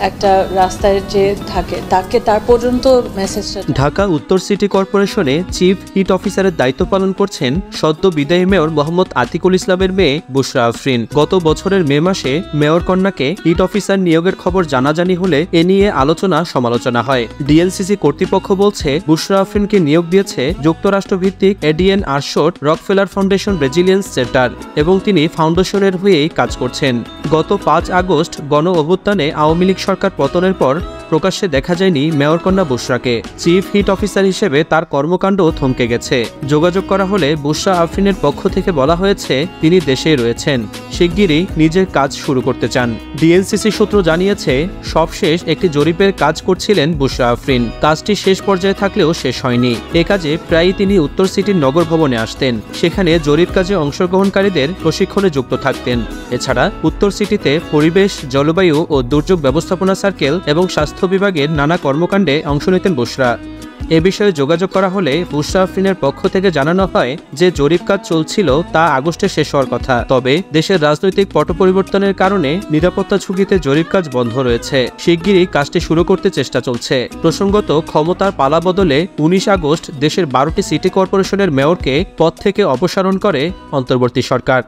একটা রাস্তায় যে থাকে তাকে তার পর্যন্ত মেসেজটা। ঢাকা উত্তর সিটি কর্পোরেশনে চিফ হিট অফিসারের দায়িত্ব পালন করছেন সদ্য বিদায়ী মেয়র মোহাম্মদ আতিকুল ইসলামের মেয়ে বুশরা আফরিন। গত বছরের মে মাসে মেয়র কন্যাকে হিট অফিসার নিয়োগের খবর জানাজানি হলে এ নিয়ে আলোচনা সমালোচনা হয়। ডিএলসিসি কর্তৃপক্ষ বলছে বুশরা আফরিনকে নিয়োগ দিয়েছে যুক্তরাষ্ট্রভিত্তিক Adrienne Arsht Rockefeller Foundation Resilience Center এবং তিনি ফাউন্ডেশনের হয়েই কাজ করছেন। গত 5 আগস্ট গণ অভ্যুত্থানে আওয়ামী লীগ সরকার পতনের পর প্রকাশ্যে দেখা যায়নি মেয়র কন্যা বুশরাকে। চিফ হিট অফিসার হিসেবে তার কর্মকাণ্ড থমকে গেছে। যোগাযোগ করা হলে বুশরা আফরিনের পক্ষ থেকে বলা হয়েছে তিনি দেশেই রয়েছেন, শিগগিরই নিজের কাজ শুরু করতে চান। ডিএলসিসি সূত্র জানিয়েছে সবশেষ একটি জরিপের কাজ করছিলেন বুশরা আফরিন। কাজটি শেষ পর্যায়ে থাকলেও শেষ হয়নি। এ কাজে প্রায়ই তিনি উত্তর সিটির নগর ভবনে আসতেন, সেখানে জরিপ কাজে অংশগ্রহণকারীদের প্রশিক্ষণে যুক্ত থাকতেন। এছাড়া উত্তর সিটিতে পরিবেশ, জলবায়ু ও দুর্যোগ ব্যবস্থাপনা সার্কেল এবং স্বাস্থ্য বিভাগের নানা কর্মকাণ্ডে অংশ নিতেন বুশরা। এ বিষয়ে যোগাযোগ করা হলে বুশরা আফরিনের পক্ষ থেকে জানানো হয় যে জরিপ কাজ চলছিল তা আগস্টে শেষ হওয়ার কথা, তবে দেশের রাজনৈতিক পট পরিবর্তনের কারণে নিরাপত্তা ঝুঁকিতে জরিপ কাজ বন্ধ রয়েছে। শিগগিরই কাজটি শুরু করতে চেষ্টা চলছে। প্রসঙ্গত, ক্ষমতার পালা বদলে 19 আগস্ট দেশের 12টি সিটি কর্পোরেশনের মেয়রকে পদ থেকে অপসারণ করে অন্তর্বর্তী সরকার।